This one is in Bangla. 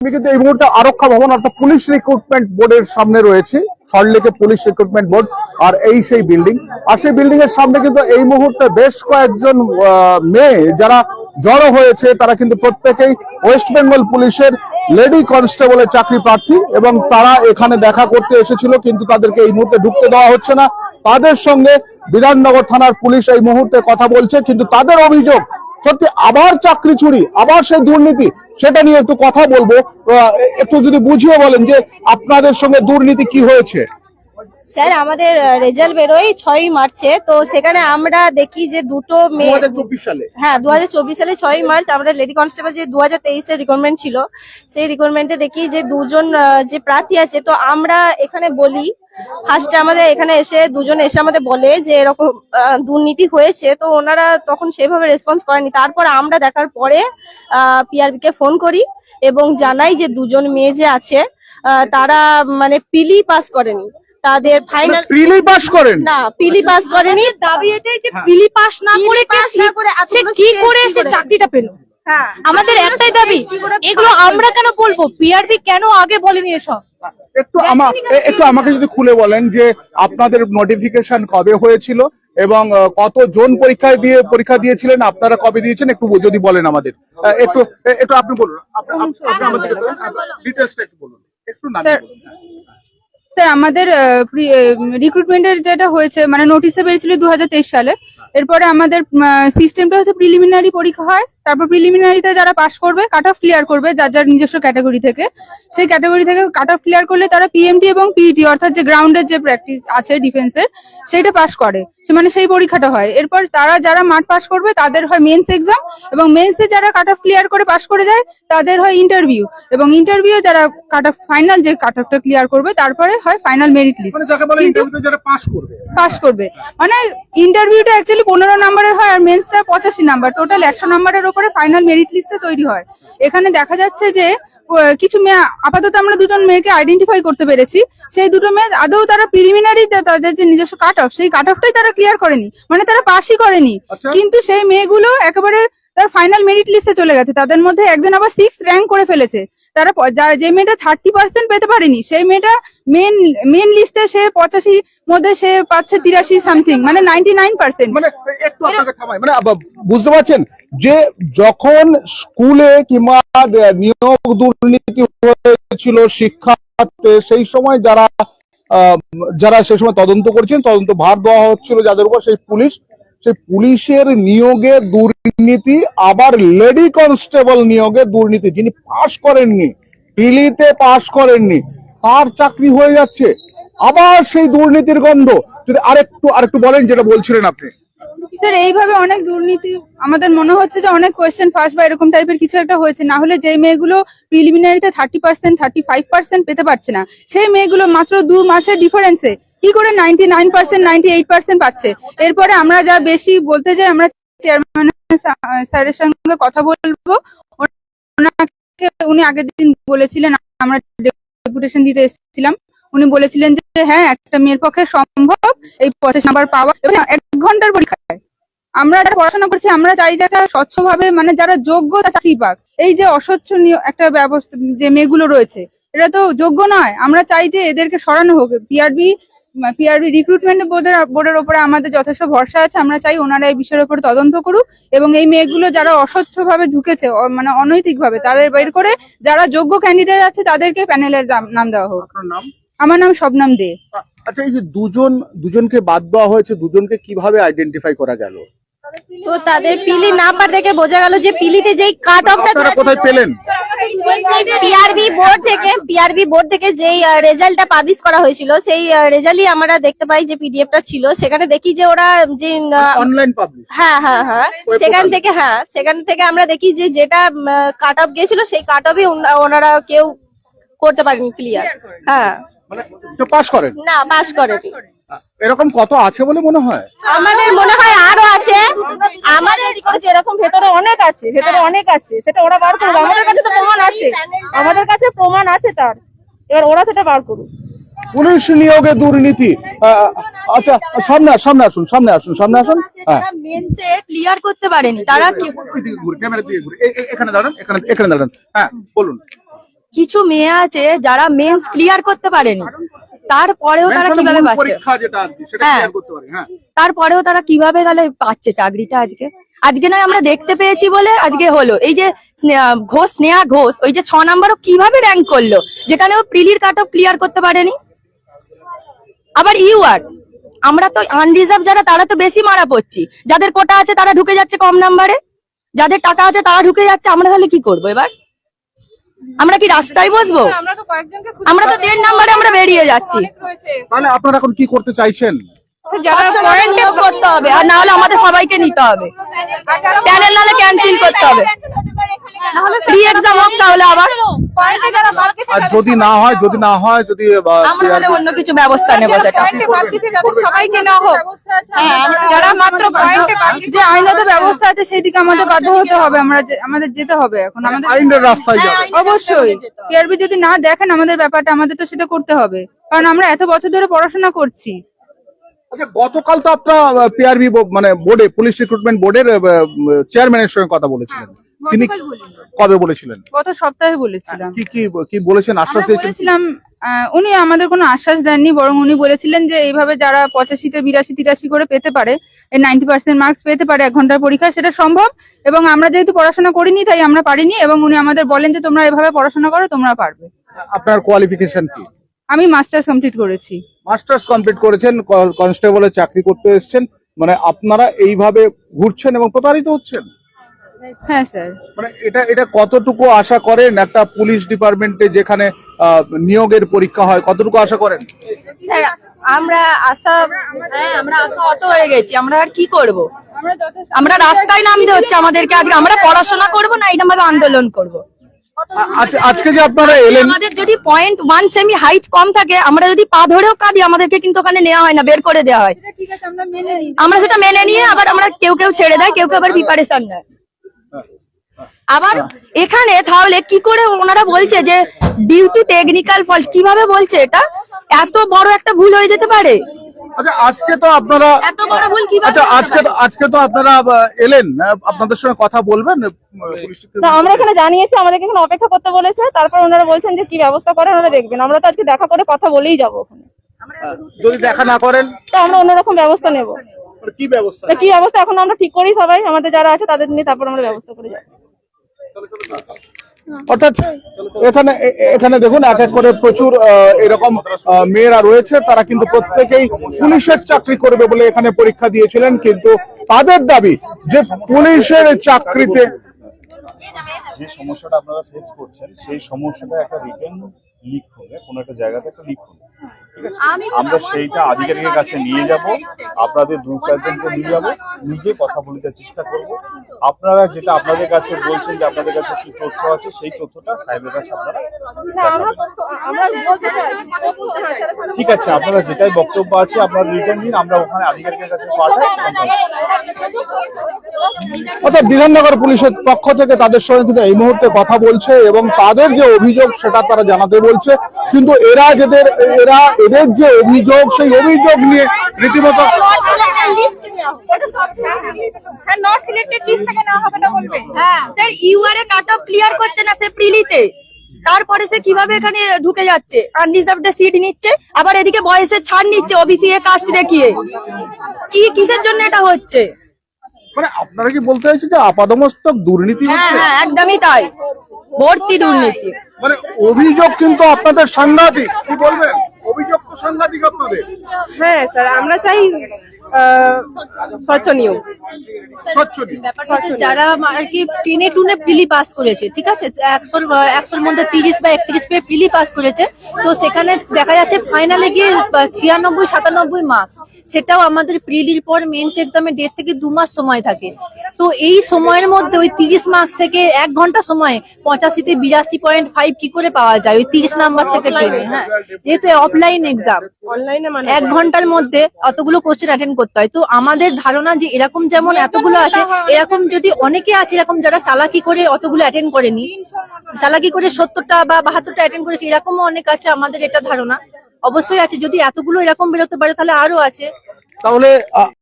আমি কিন্তু এই মুহূর্তে আরক্ষা ভবন অর্থাৎ পুলিশ রিক্রুটমেন্ট বোর্ডের সামনে রয়েছে, সল্টলেকে পুলিশ রিক্রুটমেন্ট বোর্ড, আর এই সেই বিল্ডিং। আর সেই বিল্ডিং এর সামনে কিন্তু এই মুহূর্তে বেশ কয়েকজন মেয়ে যারা জড়ো হয়েছে, তারা কিন্তু প্রত্যেকেই ওয়েস্ট বেঙ্গল পুলিশের লেডি কনস্টেবলের চাকরি প্রার্থী, এবং তারা এখানে দেখা করতে এসেছিল, কিন্তু তাদেরকে এই মুহূর্তে ঢুকতে দেওয়া হচ্ছে না। তাদের সঙ্গে বিধাননগর থানার পুলিশ এই মুহূর্তে কথা বলছে, কিন্তু তাদের অভিযোগ সত্যি আবার চাকরি চুরি, আবার সেই দুর্নীতি, সেটা নিয়ে একটু কথা বলবো। একটু যদি বুঝিয়ে বলেন যে আপনাদের সঙ্গে দুর্নীতি কি হয়েছে। স্যার, আমাদের রেজাল্ট বেরোয় 6ই মার্চে, তো সেখানে আমরা দেখি যে দুটো মেয়ে 2024 সালে, হ্যাঁ 2024 সালে 6ই মার্চ আমরা লেডি কনস্টেবল যে 2023-এর রিক্রুটমেন্ট ছিল, সেই রিক্রুটমেন্টে দেখি যে দুজন যে প্রার্থী আছে। তো আমরা এখানে বলি, ফার্স্টে আমাদের এখানে এসে দুজন এসে আমাদের বলে যে এরকম দুর্নীতি হয়েছে, তো ওনারা তখন সেভাবে রেসপন্স করেনি। তারপর আমরা দেখার পরে পিআরবি কে ফোন করি এবং জানাই যে দুজন মেয়ে যে আছে তারা মানে পিলি পাস করেনি, তাদের ফাইনাল প্রিলি পাস করেন না, পিলি পাস করেনি। দাবি এটাই যে পিলি পাস না করে সে কি করে সে চাকরিটা পেল। আমাদের একটাই দাবি, এগুলো আমরা কেন বলবো, পিআরবি কেন আগে বলেনি এসব। একটু আমাকে যদি খুলে বলেন যে আপনাদের নোটিফিকেশন কবে হয়েছিল এবং কতজন পরীক্ষা দিয়েছিলেন, আপনারা কবে দিয়েছেন, একটু যদি বলেন আমাদের। একটু আপনি বলুন, ডিটেইলসটা একটু বলুন, একটু নাম বলুন। স্যার, আমাদের রিক্রুটমেন্টের যেটা হয়েছে মানে নোটিশে বেরিয়েছিল 2023 সালে। এরপরে আমাদের সিস্টেমটা হচ্ছে প্রিলিমিনারি পরীক্ষা হয়, তারপর প্রিলিমিনারিতে যারা পাস করবে কাট অফ ক্লিয়ার করবে যার যার নিজস্ব ক্যাটাগরি থেকে, সেই ক্যাটাগরি থেকে কাট অফ ক্লিয়ার করলে তারা পিএমটি এবং পিইটি অর্থাৎ যে গ্রাউন্ডের যে প্র্যাকটিস আছে ডিফেন্সের, সেইটা পাস করে, মানে সেই পরীক্ষাটা হয়। এরপর তারা যারা মাঠ পাস করবে তাদের হয় মেন্স এক্সাম, এবং মেন্সে যারা কাট অফ ক্লিয়ার করে পাস করে যায় তাদের হয় ইন্টারভিউ, এবং ইন্টারভিউ যারা কাট অফ ফাইনাল যে কাট অফটা ক্লিয়ার করবে তারপরে হয় ফাইনাল মেরিট লিস্ট। পাস করবে মানে ইন্টারভিউটা অ্যাকচুয়ালি 15 নম্বরের হয় আর মেন্সটা 85 নাম্বার, টোটাল 100 নম্বরের উপরে ফাইনাল মেরিট লিস্টে তৈরি হয়। এখানে দেখা যাচ্ছে যে কিছু মেয়ে, আপাতত আমরা দুজন মেয়েকে আইডেন্টিফাই করতে পেরেছি, সেই দুটো মেয়ে আদৌ তারা প্রিলিমিনারিতে তাদের যে নিজস্ব কাট অফ, সেই কাট অফটাই তারা ক্লিয়ার করেনি, মানে তারা পাসই করেনি। কিন্তু সেই মেয়েগুলো একেবারে তার ফাইনাল মেরিট লিস্টে চলে গেছে। তাদের মধ্যে একজন আবার 6th র্যাঙ্ক করে ফেলেছে। তারা যে মেয়েটা 30% পেতে পারেনি, সেই মেয়েটা মেন লিস্টে সে 85 মধ্যে সে পাচ্ছে 83 সামথিং, মানে 99%। মানে একটু আপনাকে থামাই, মানে বুঝতে পারছেন যে যখন স্কুলে কিংবা নিয়োগ দুর্নীতি হয়েছিল শিক্ষাতে, সেই সময় যারা সেই সময় তদন্ত করেছেন, তদন্ত ভার দেওয়া হচ্ছিল যাদের উপর, সেই পুলিশের নিয়োগে দুর্নীতি, আবার লেডি কনস্টেবল নিয়োগে দুর্নীতি, যিনি পাস করেননি, প্রিলিতে পাস করেননি, তার চাকরি হয়ে যাচ্ছে, আবার সেই দুর্নীতির গন্ধ। যদি আরেকটু বলেন যেটা বলছিলেন আপনি। স্যার, এইভাবে অনেক দুর্নীতি আমাদের মনে হচ্ছে যে অনেক কোয়েশ্চেন ফাঁস বা এরকম টাইপের কিছু একটা হয়েছে। না হলে যে মেয়েগুলো প্রিলিমিনারিতে 30%, 35% পেতে পারছে না, সেই মেয়েগুলো মাত্র 2 মাসের ডিফারেন্সে কি করে 99%, 98% পাচ্ছে। এরপরে আমরা যা বেশি বলতে যাই, আমরা চেয়ারম্যান স্যারের সঙ্গে কথা বলবো, উনি আগের দিন বলেছিলেন, আমরা ডেপুটেশন দিতে এসেছিলাম, উনি বলেছিলেন যে হ্যাঁ একটা মেয়ের পক্ষে সম্ভব এই 85 নাম্বার পাওয়া, 1 ঘন্টার পরীক্ষায়। আমরা যারা পড়াশোনা করছি আমরা চাই যে একটা স্বচ্ছভাবে, মানে যারা যোগ্য তারা চাকরি পাক। এই যে অস্বচ্ছ একটা ব্যবস্থা যে মেয়েগুলো রয়েছে, এটা তো যোগ্য নয়। আমরা চাই যে এদেরকে সরানো হোক। পিআরবি রিক্রুটমেন্ট বোর্ডের উপরে আমাদের যথেষ্ট ভরসা আছে। আমরা চাই ওনারা এই বিষয়ের উপর তদন্ত করুক এবং এই মেয়েগুলো যারা অস্বচ্ছভাবে ঢুকেছে, মানে অনৈতিকভাবে, তাদের বের করে যারা যোগ্য ক্যান্ডিডেট আছে তাদেরকে প্যানেলের নাম দেওয়া হোক। আমার নাম শবনম দে। আচ্ছা, এই যে দুজনকে বাদ দেওয়া হয়েছে, দুজনকে কিভাবে আইডেন্টিফাই করা গেল? তো তাদের পিলি না পার দেখে বোঝা গেল যে পিলিতে যেই কাট অফটা কোথায় পেলেন? পিআরবি বোর্ড থেকে যেই রেজাল্টটা পাবলিশ করা হয়েছিল, সেই রেজাল্টই আমরা দেখতে পাই যে পিডিএফটা ছিল। সেখানে দেখি যে ওরা যে অনলাইন পাবলিশ, হ্যাঁ, সেখান থেকে আমরা দেখি যে যেটা কাট অফ গিয়েছিল সেই কাট অফই ওনারা কেউ করতে পারেনি ক্লিয়ার। হ্যাঁ, মানে পাস করেন না, পাস করেনি। এরকম কত আছে বলে মনে হয়? আমাদের মনে হয় আরো আছে, আমাদের এরকম ভেতরে অনেক আছে, সেটা ওরা বার করবে। আমাদের কাছে তো প্রমাণ আছে, তার এবার ওরা সেটা বার করুক। পুলিশ নিয়োগে দুর্নীতি, আচ্ছা সামনে আসুন। হ্যাঁ, মেন্সে ক্লিয়ার করতে পারেনি তারা, ক্যামেরা দিয়ে ঘুরে এখানে দাঁড়ান। হ্যাঁ, বলুন। কিছু মেয়ে আছে যারা মেন্স ক্লিয়ার করতে পারেনি, তারপরেও তারা কিভাবে পাচ্ছে? পরীক্ষা যেটা আর কি, সেটা হ্যাঁ। ক্লিয়ার করতে পারে। হ্যাঁ, তারপরেও তারা কিভাবে তাহলে পাচ্ছে চাকরিটা? আজকে নয় আমরা দেখতে পেয়েছি বলে আজকে হলো। এই যে স্নেহা ঘোষ ওই যে 6 নাম্বারও কিভাবে র্যাঙ্ক করলো, যেখানে ও প্রিলির কাট অফ ক্লিয়ার করতে পারেনি। আবার ইউআর আমরা তো আনরিজার্ভ যারা তারা তো বেশি মারা পড়ছি, যাদের কোটা আছে তারা ঢুকে যাচ্ছে কম নাম্বারে, যাদের টাকা আছে তারা ঢুকে যাচ্ছে। আমরা তাহলে কি করবো এবার? আমরা কি রাস্তায় বসবো? আমরা তো 1.5 নাম্বারে আমরা বেরিয়ে যাচ্ছি। তাহলে আপনারা এখন কি করতে চাইছেন? পয়েন্ট করতে হবে, আর না হলে আমাদের সবাইকে নিতে হবে, প্যানেল নাহলে ক্যান্সেল করতে হবে, নাহলে ফ্রি এক্সাম হোক। তাহলে আবার আর যদি না হয় যদি আমরা তাহলে অন্য কিছু ব্যবস্থা নেবো, সেটা সবাইকে না হোক, যারা মাত্র যে আইনত ব্যবস্থা আছে সেই দিকে আমাদের বাধ্য হতে হবে, আমাদের যেতে হবে এখন আমাদের আইনের রাস্তায় যাবে। অবশ্যই পিআরবি যদি না দেখেন আমাদের ব্যাপারটা, আমাদের তো সেটা করতে হবে, কারণ আমরা এত বছর ধরে পড়াশোনা করছি। আচ্ছা, গতকাল তো আপনারা পিআরবি মানে বোর্ডে, পুলিশ রিক্রুটমেন্ট বোর্ডের চেয়ারম্যানের সঙ্গে কথা বলেছিলেন। তিনি কবে বলেছিলেন? গত সপ্তাহে বলেছিলাম। কি বলেছেন? আশ্বাস আমরা দিয়েছেন? বলেছিলাম, উনি আমাদের কোনো আশ্বাস দেননি, বরং উনি বলেছিলেন যে এইভাবে যারা 85-তে 82-83 করে পেতে পারে, 90% মার্কস পেতে পারে 1 ঘন্টার পরীক্ষা, সেটা সম্ভব। এবং আমরা যেহেতু পড়াশোনা করিনি তাই আমরা পারিনি, এবং উনি আমাদের বলেন যে তোমরা এভাবে পড়াশোনা করো, তোমরা পারবে। আপনার কোয়ালিফিকেশন কি? আমি মাস্টার্স কমপ্লিট করেছি। মাস্টার্স কমপ্লিট করেছেন, কনস্টেবলের চাকরি করতে এসেছেন, মানে আপনারা এইভাবে ঘুরছেন এবং প্রতারিত হচ্ছেন? হ্যাঁ স্যার। মানে এটা কতটুকু আশা করেন একটা পুলিশ ডিপার্টমেন্টে যেখানে নিয়োগের পরীক্ষা হয়, কতটুকু আশা করেন? স্যার আমরা আশা অত হয়ে গেছি, আমরা আর কি করব? আমরা রাস্তায় নামতে হচ্ছে আমাদেরকে। আজকে আমরা পড়াশোনা করব না এরকম ভাবে আন্দোলন করব? আজকে যে আপনারা এলেন, আমাদের যদি 0.1 সেমি হাইট কম থাকে, আমরা যদি পা ধরেও কাঁদি, আমাদেরকে কিন্তু ওখানে নেওয়া হয় না, বের করে দেওয়া হয়। আমরা সেটা মেনে নিয়ে আবার আমরা কেউ ছেড়ে দেয়, কেউ আবার প্রিপারেশন নেয়। আবার এখানে তাহলে কি করে ওনারা বলছে যে ডিউ টু টেকনিক্যাল ফল্ট? কিভাবে বলছে এটা? এত বড় একটা ভুল হয়ে যেতে পারে? আচ্ছা আজকে তো আপনারা এত বড় ভুল কিভাবে? আচ্ছা আজকে তো আপনারা এলেন, আপনাদের সঙ্গে কথা বলবেন? না, আমরা এখানে জানিয়েছি, আমাদেরকে এখানে অপেক্ষা করতে বলেছে, তারপর ওনারা বলছেন যে কি ব্যবস্থা করেন ওনারা দেখবেন। আমরা তো আজকে দেখা করে কথা বলেই যাবো ওখানে। যদি দেখা না করেন তো আমরা অন্যরকম ব্যবস্থা নেব। কি ব্যবস্থা? কি ব্যবস্থা এখন আমরা ঠিক করি, সবাই আমাদের যারা আছে তাদের নিয়ে তারপর আমরা ব্যবস্থা করে যাবো। অর্থাৎ এখানে দেখুন এক এক করে প্রচুর এরকম মেয়েরা রয়েছে, তারা কিন্তু প্রত্যেকেই পুলিশের চাকরি করবে বলে এখানে পরীক্ষা দিয়েছিলেন, কিন্তু তাদের দাবি যে পুলিশের চাকরিতে যে সমস্যাটা আপনারা ফেস করছেন সেই সমস্যাটা একটা রিটেন লিক হবে, কোনো একটা জায়গাতে একটা লিক হবে, ঠিক আছে? আমরা সেইটা আধিকারিকের কাছে নিয়ে যাব, আপনাদের 2-4 জনকে নিয়ে যাব, নিজে কথা বলতে চেষ্টা করব। আপনারা যেটা আপনাদের কাছে বলছেন যে আপনাদের কাছে কি তথ্য আছে, সেই তথ্যটা সাহেবের কাছে আপনারা ঠিক আছে, আপনারা যেটাই বক্তব্য আছে আপনারা রিটার্ন দিন, আমরা ওখানে আধিকারিকের কাছে পাঠাই। অর্থাৎ বিধাননগর পুলিশের পক্ষ থেকে তাদের সঙ্গে কিন্তু এই মুহূর্তে কথা বলছে এবং তাদের যে অভিযোগ সেটা তারা জানাতে বলছে, কিন্তু এদের যে অভিযোগ সেই অভিযোগ নিয়ে রীতিমতো স্যার ইউআর এ কাট অফ ক্লিয়ার করছে না সে প্রিলিতে, তারপরে সে কিভাবে এখানে ঢুকে যাচ্ছে, আনরিজার্ভড সিট নিচ্ছে, আবার এদিকে বয়সের ছাড় নিচ্ছে ওবিসি এ কাস্ট দেখিয়ে। কিসের জন্য এটা হচ্ছে? মানে আপনারা কি বলতে চাইছেন যে আপাদমস্তক দুর্নীতি হচ্ছে? হ্যাঁ একদমই তাই, ভর্তি দুর্নীতি। মানে অভিযোগ কিন্তু আপনাদের সাংঘাতিক, কি বলবেন? অভিযোগ তো সাংঘাতিক আপনাদের। হ্যাঁ স্যার, আমরা চাই স্বচ্ছ নিয়োগ। যারা আর কি 10-2 প্রিলি পাস করেছে, ঠিক আছে, 100-র মধ্যে 30 বা 31 পেয়ে প্রিলি পাস করেছে, তো সেখানে দেখা যাচ্ছে ফাইনালে গিয়ে 96-97 মার্কস, সেটাও আমাদের প্রিলির পর মেন্স এক্সামের ডেট থেকে 2 মাস সময় থাকে। তো এই সময়ের মধ্যে ওই 30 মার্কস থেকে 1 ঘন্টা সময় 85-তে 82.5 কি করে পাওয়া যায় ওই 30 নাম্বার থেকে টেনে? হ্যাঁ, যেহেতু অফলাইন এক্সাম, অনলাইনে 1 ঘন্টার মধ্যে অতগুলো কোশ্চেন অ্যাটেন্ড করতে হয়। তো আমাদের ধারণা যে এরকম যেমন এতগুলো আছে, এরকম যদি অনেকে আছে এরকম যারা চালাকি করে অতগুলো অ্যাটেন্ড করেনি, চালাকি করে 70টা বা 72টা অ্যাটেন্ড করেছে, এরকমও অনেক আছে, আমাদের এটা ধারণা। অবশ্যই আছে, যদি এতগুলো এরকম বেরোতে পারে তাহলে আরো আছে। তাহলে